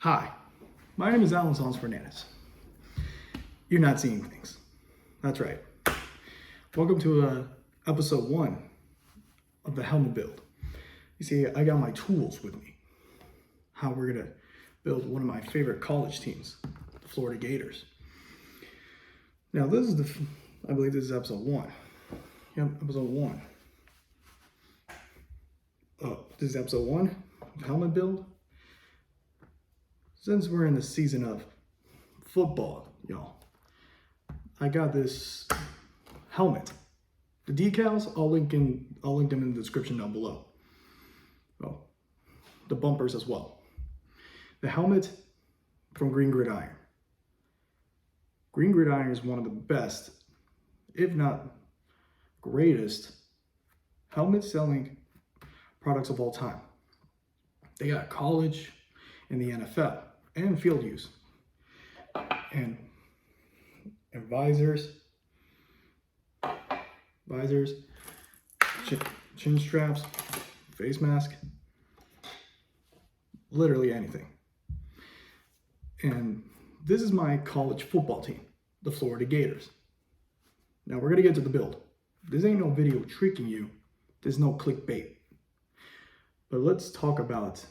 Hi, my name is Alan Sons Fernandez. You're not seeing things. That's right. Welcome to episode 1 of the helmet build. You see, I got my tools with me. How we're gonna build one of my favorite college teams, the Florida Gators. Now this is I believe this is episode 1. Yep, episode 1. This is episode 1 of helmet build. Since we're in the season of football, y'all, I got this helmet. The decals, I'll link them in the description down below. Well, the bumpers as well. The helmet from Green Gridiron. Green Gridiron is one of the best, if not greatest, helmet selling products of all time. They got college and the NFL and field use, and visors, chin straps, face mask, literally anything. And this is my college football team, the Florida Gators. Now we're gonna get to the build. This ain't no video tricking you. There's no clickbait. But let's talk about,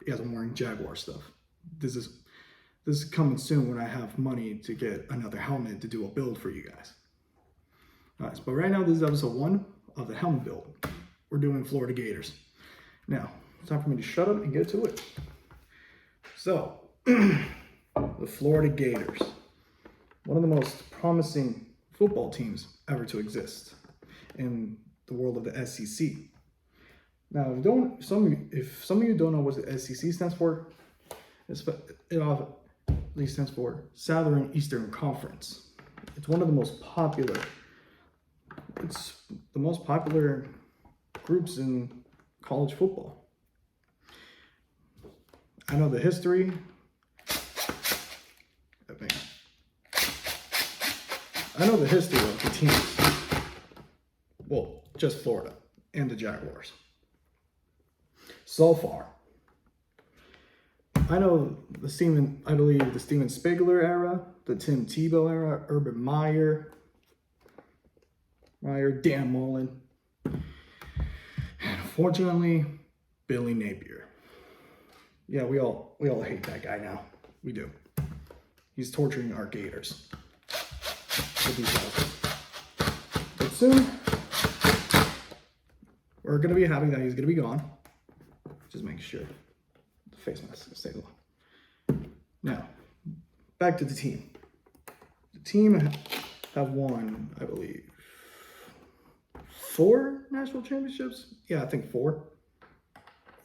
yes, I'm wearing Jaguar stuff. This is coming soon when I have money to get another helmet to do a build for you guys. Nice, but right now this is episode 1 of the helmet build. We're doing Florida Gators. Now, it's time for me to shut up and get to it. So, the Florida Gators, one of the most promising football teams ever to exist in the world of the SEC. Now, if some of you don't know what the SEC stands for, it obviously stands for Southern Eastern Conference. It's one of the most popular. It's the most popular groups in college football. I know the history. I know the history of the teams. Well, just Florida and the Jaguars. So far, I know the Steven Spigler era, the Tim Tebow era, Urban Meyer, Dan Mullen, and unfortunately, Billy Napier. Yeah, we all hate that guy now. We do. He's torturing our Gators with these houses. But soon, we're gonna be happy that he's gonna be gone. Just making sure the face mask is staying on. Now, back to the team. The team have won, I believe, 4 national championships. Yeah, I think 4.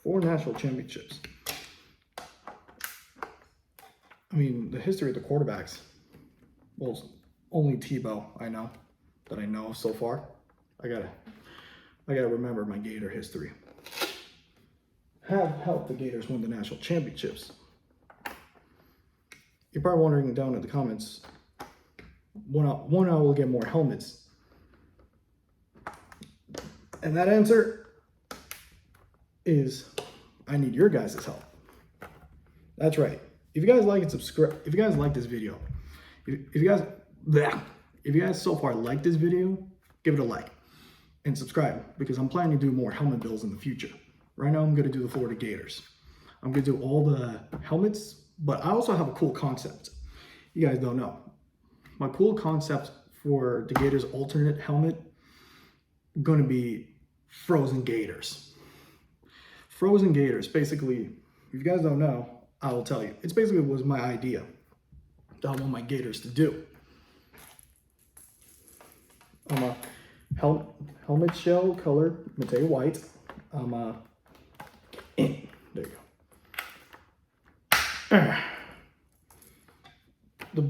4 national championships. I mean, the history of the quarterbacks. Well, only Tebow I know of so far. I gotta remember my Gator history. Have helped the Gators win the national championships. You're probably wondering down in the comments, when I will get more helmets. And that answer is, I need your guys' help. That's right. If you guys like it, subscribe. If you guys like this video, if you guys so far like this video, give it a like and subscribe, because I'm planning to do more helmet builds in the future. Right now, I'm going to do the Florida Gators. I'm going to do all the helmets, but I also have a cool concept. You guys don't know. My cool concept for the Gators alternate helmet going to be frozen Gators. Frozen Gators, basically, if you guys don't know, I will tell you. It's basically was my idea that I want my Gators to do. I'm a helmet shell color, Mateo white. There you go. The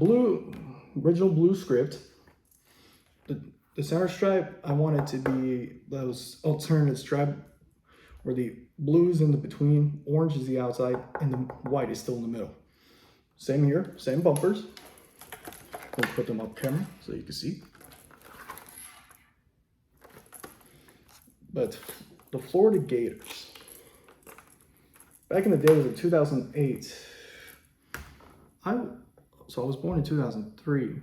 original blue script, the center stripe, I want it to be those alternate stripe where the blue is in the between, orange is the outside, and the white is still in the middle. Same here, same bumpers. We'll put them up camera so you can see. But the Florida Gators, Back in the day, it was in 2008. I was born in 2003.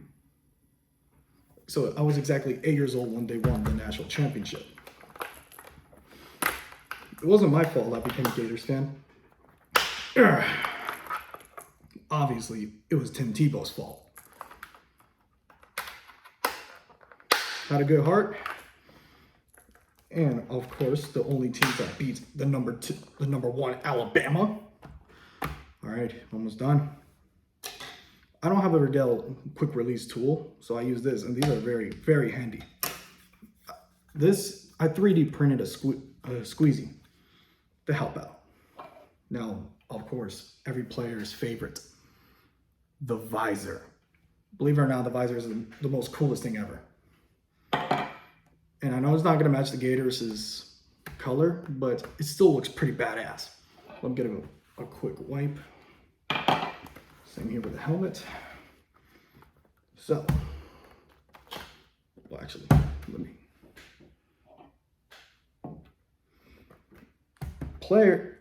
So I was exactly 8 years old when they won the national championship. It wasn't my fault I became a Gators fan. Obviously, it was Tim Tebow's fault. Had a good heart. And of course, the only team that beat the number 1 Alabama. All right, almost done. I don't have a Riddell quick release tool, so I use this, and these are very, very handy. This, I 3D printed a squeezy to help out. Now, of course, every player's favorite, the visor. Believe it or not, the visor is the most coolest thing ever. And I know it's not gonna match the Gators' color, but it still looks pretty badass. Let me get a quick wipe. Same here with the helmet. So, well, actually, let me. Player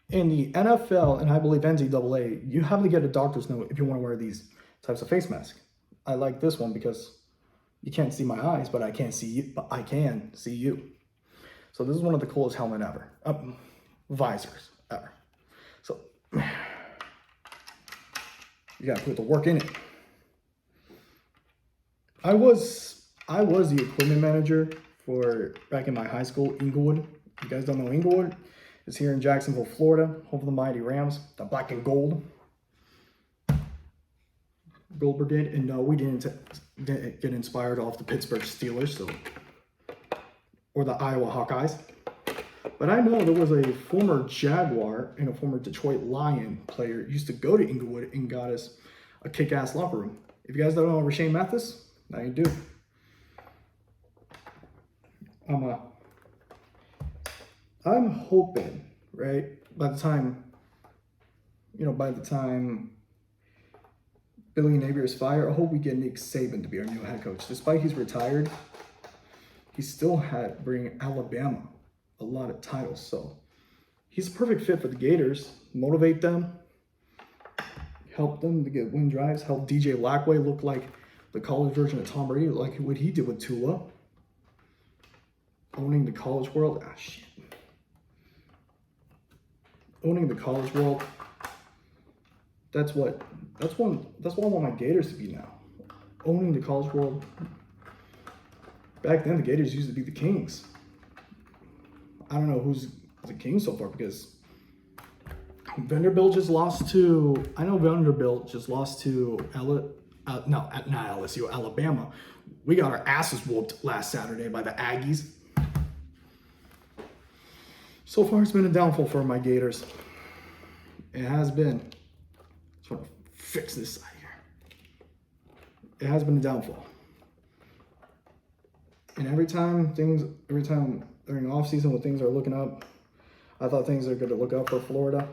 in the NFL and I believe NCAA, you have to get a doctor's note if you want to wear these types of face masks. I like this one because you can't see my eyes, but I can't see you. But I can see you. So this is one of the coolest helmet ever, visors ever. So. You gotta put the work in it. I was the equipment manager for back in my high school, Inglewood. If you guys don't know Inglewood, it's here in Jacksonville, Florida, home of the mighty Rams, the black and gold. Gold Brigade, and no, we didn't get inspired off the Pittsburgh Steelers, or the Iowa Hawkeyes. But I know there was a former Jaguar and a former Detroit Lion player used to go to Inglewood and got us a kick-ass locker room. If you guys don't know Rashawn Mathis, now you do. I'm hoping, right, by the time Billy Napier is fired, I hope we get Nick Saban to be our new head coach. Despite he's retired, he still had bring Alabama a lot of titles, so he's a perfect fit for the Gators. Motivate them, help them to get win drives, help DJ Lackway look like the college version of Tom Brady, like what he did with Tua. Owning the college world, shit. Owning the college world, that's what I want my Gators to be now. Owning the college world. Back then, the Gators used to be the kings. I don't know who's the king so far because Vanderbilt just lost to, not LSU, Alabama. We got our asses whooped last Saturday by the Aggies. So far, it's been a downfall for my Gators. It has been. Just want to fix this side here. It has been a downfall. And every time during off season when things are looking up, I thought things are going to look up for Florida.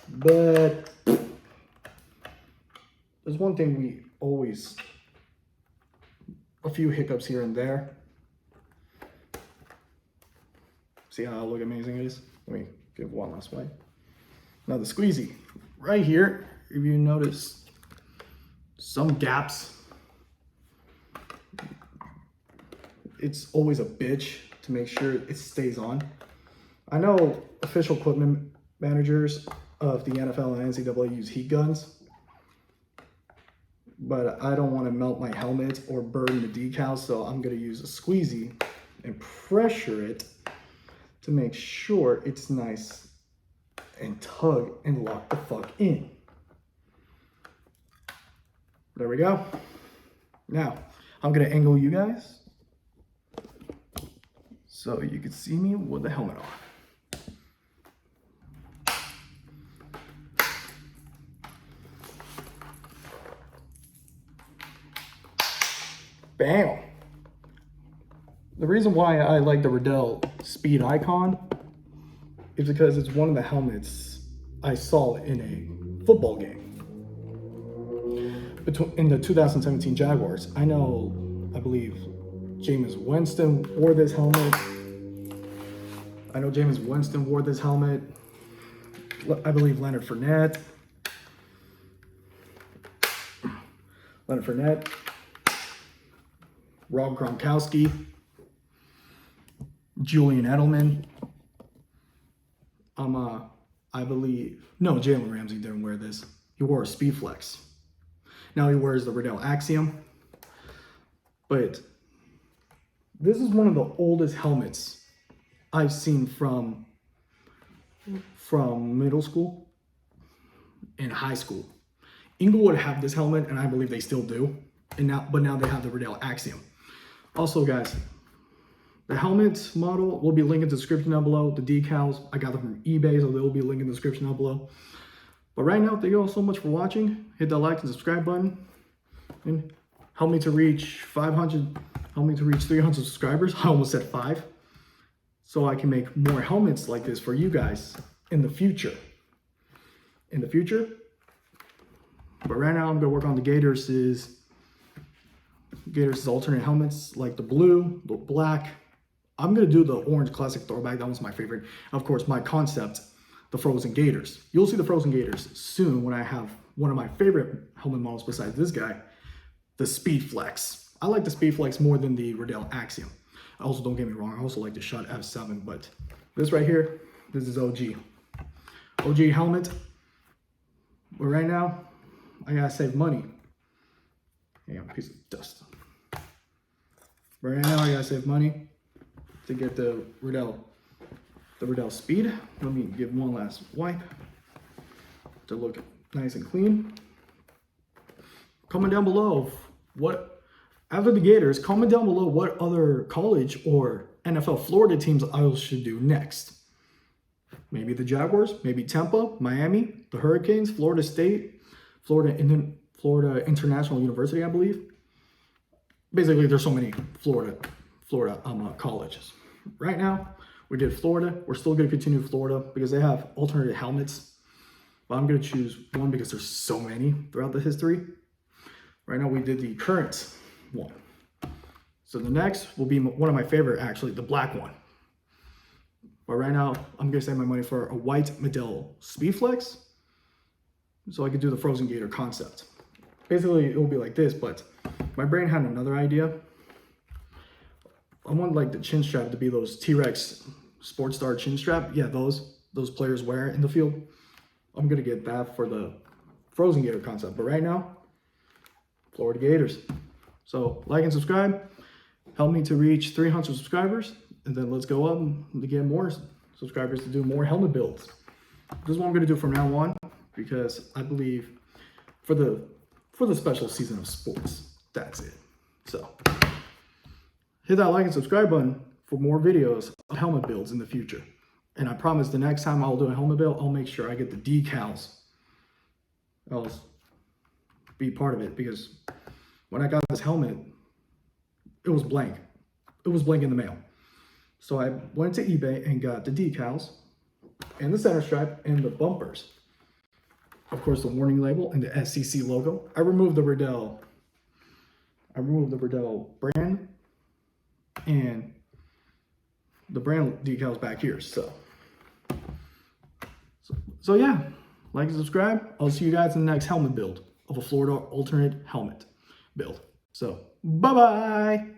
But there's one thing a few hiccups here and there. See how look amazing it is? Let me give one last way. Now the squeezy, right here, if you notice some gaps, it's always a bitch to make sure it stays on. I know official equipment managers of the NFL and NCAA use heat guns, but I don't want to melt my helmet or burn the decals, so I'm going to use a squeezy and pressure it to make sure it's nice and tug and lock the fuck in. There we go. Now, I'm going to angle you guys so you can see me with the helmet on. Bam! The reason why I like the Riddell Speed Icon is because it's one of the helmets I saw in a football game in the 2017 Jaguars. I believe Jameis Winston wore this helmet. I believe Leonard Fournette. Rob Gronkowski, Julian Edelman. I believe, no, Jalen Ramsey didn't wear this. He wore a Speed Flex. Now he wears the Riddell Axiom. But this is one of the oldest helmets I've seen from middle school and high school. Inglewood have this helmet, and I believe they still do. But now they have the Riddell Axiom. Also, guys, the helmet model will be linked in the description down below. The decals, I got them from eBay, so they will be linked in the description down below. But right now, thank you all so much for watching. Hit that like and subscribe button. And help me to reach 500, help me to reach 300 subscribers. I almost said 5. So I can make more helmets like this for you guys in the future. But right now, I'm going to work on the Gators' alternate helmets, like the blue, the black. I'm going to do the orange classic throwback. That was my favorite. Of course, my concept, the Frozen Gators. You'll see the Frozen Gators soon when I have one of my favorite helmet models besides this guy, the Speed Flex. I like the Speed Flex more than the Riddell Axiom. Also, don't get me wrong, I also like the Shot F7, but this right here, this is OG. OG helmet. But right now, I gotta save money. Hang on, a piece of dust. Right now, I gotta save money to get the Riddell Speed. Let me give one last wipe to look nice and clean. Comment down below after the Gators, comment down below what other college or NFL Florida teams I should do next. Maybe the Jaguars, maybe Tampa, Miami, the Hurricanes, Florida State, Florida International University, I believe. Basically, there's so many Florida colleges. Right now, we did Florida. We're still going to continue Florida because they have alternative helmets. But I'm going to choose one because there's so many throughout the history. Right now, we did the current one. So the next will be one of my favorite, actually, the black one. But right now, I'm going to save my money for a white Medell Speed Flex so I could do the Frozen Gator concept. Basically, it will be like this, but my brain had another idea. I want like the chin strap to be those T-Rex Sports Star chin strap. Yeah, those players wear in the field. I'm going to get that for the Frozen Gator concept. But right now, Florida Gators. So like and subscribe. Help me to reach 300 subscribers. And then let's go up to get more subscribers to do more helmet builds. This is what I'm going to do from now on because I believe for the special season of sports, that's it. So hit that like and subscribe button for more videos of helmet builds in the future. And I promise the next time I'll do a helmet build, I'll make sure I get the decals. I'll be part of it because when I got this helmet, it was blank. It was blank in the mail. So I went to eBay and got the decals and the center stripe and the bumpers. Of course, the warning label and the SCC logo. I removed the Riddell brand and the brand decals back here. So yeah, like and subscribe. I'll see you guys in the next helmet build of a Florida alternate helmet build. So bye-bye.